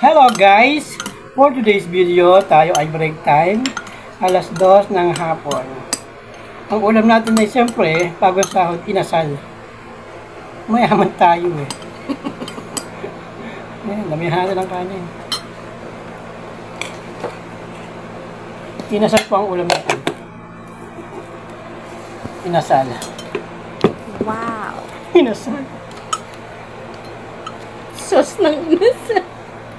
Hello guys! For today's video, tayo ay break time. Alas 2 ng hapon. Ang ulam natin ay siyempre, bagong sahod, inasal. Mayaman tayo eh. Ayan, damihan na ng kanin. Inasal po ang ulam natin. Inasal. Wow! Inasal. Sauce ng inasal.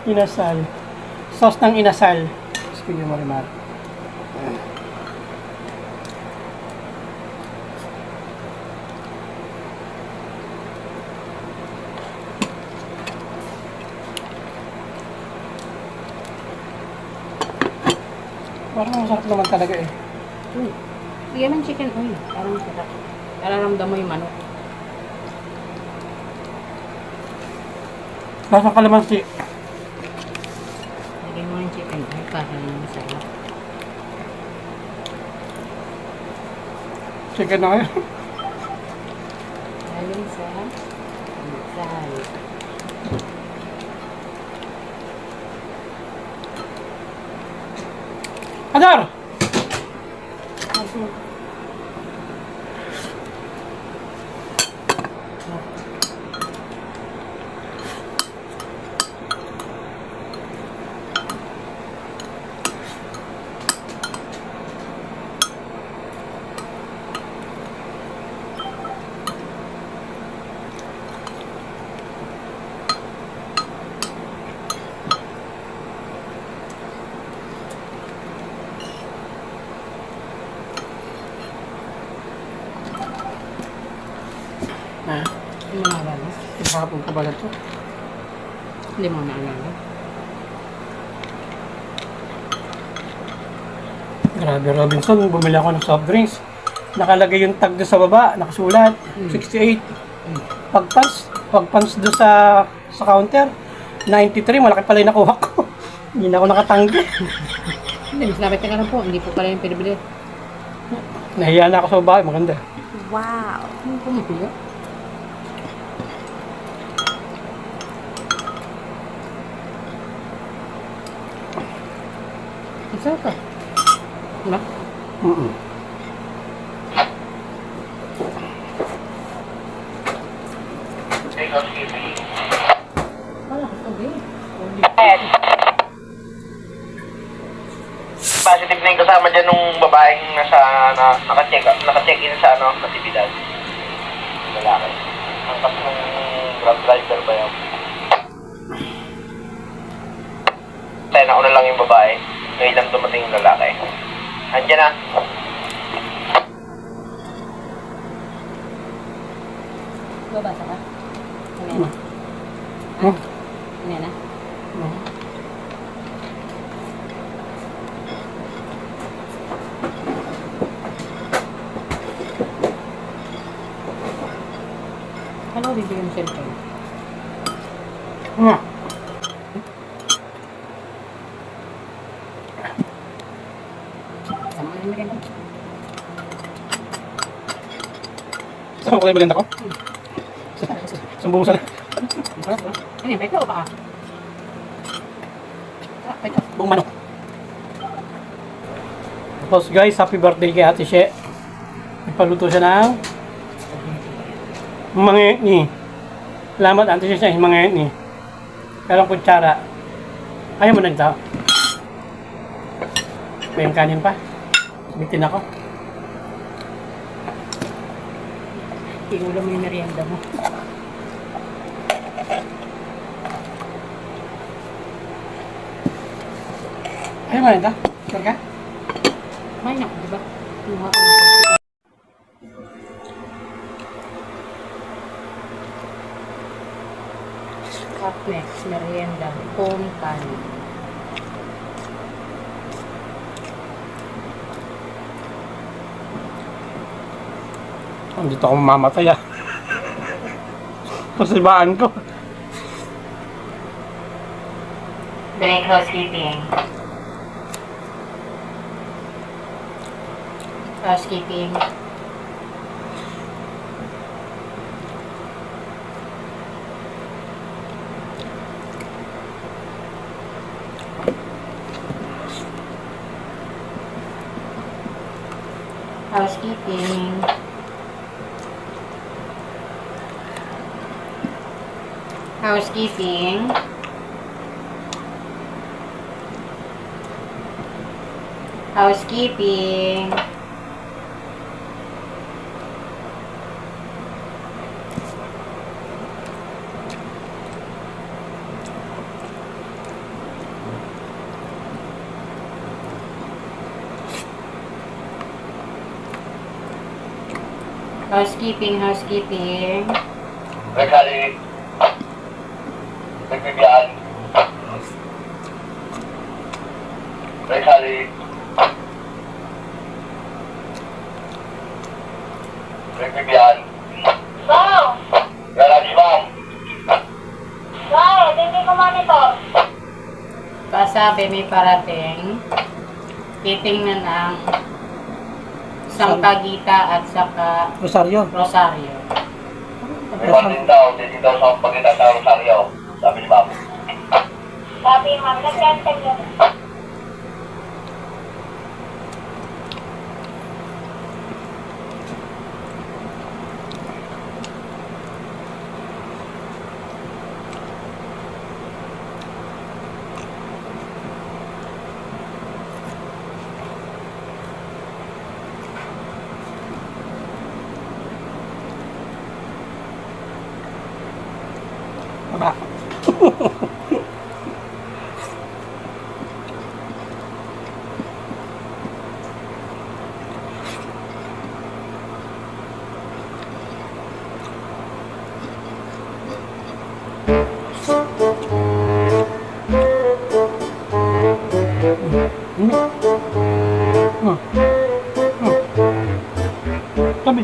Inasal. Sauce ng inasal. Excuse me, Marimar. Parang masarap naman talaga eh. Bigyan ng chicken oil. Parang sarap. Nararamdam mo yung manok. Lasang kalamansi. Bigyan mo ng chicken oil para masarap. Chicken na kayo. Galing sa inasal. Adar! Na, Hindi mo naalala? hapon ko pala ito. Hindi mo naalala? Grabe, Robinson, bumili ako ng soft drinks. Nakalagay yung tag doon sa baba, nakasulat, 68. Pagpans doon sa counter, 93, malaki pala yung nakuha ko. Hindi na ako nakatanggi. Hindi, mas lapit ka na po. Hindi po pala yung pinabili. Nahiya na ako sa babae, maganda. Wow! Ano po mapila? Masarap ka. Diba? Wala ka sabi. Positive na yung kasama dyan nung babaeng naka-check-in sa natividad. Lalaki. Ang kas nung grab driver ba yun? Tayo nauna lang yung babae. Ngayon lang dumating yung lalaki. Andiyan na. Babasa ka? Ano na? Hmm? Ano na? Ano bibigyan mo cellphone? Nga. Sama na rin ako. Saan ko kayo maganda ko? Sumbusan. Ano yun? Pwede o baka? Pwede. Buong manok. Tapos guys, happy birthday kay Ate She. Ipaluto siya ng mangeni. Salamat Ate She siya, mangeni. Pero ang kutsara. Ayaw mo na dito. May kanin pa. Bitin ako. Iulam mo yung merienda mo. Ayaw mo na dito. Sure ka? Kumain ako, diba? Kinuha ko ng Cupnex, merienda, home kanin. Dito ako mamamatay ah. Pasibaan ko. Doing housekeeping. Housekeeping. Housekeeping. Housekeeping. Housekeeping. Housekeeping, housekeeping. Recali. Nagbibiyaan. Recali. Nagbibiyaan. Wow! Garage, ma'am. Wow! Hindi ko monitor. Pasabi may parating. Titingnan ang Sangkagita at saka Rosario. Rosario. May pandin daw. Hindi daw sa pagitan sa Rosario. Sabi ni ma'am. Sabi ma'am, nag-cancel yun. Baba. Tabi.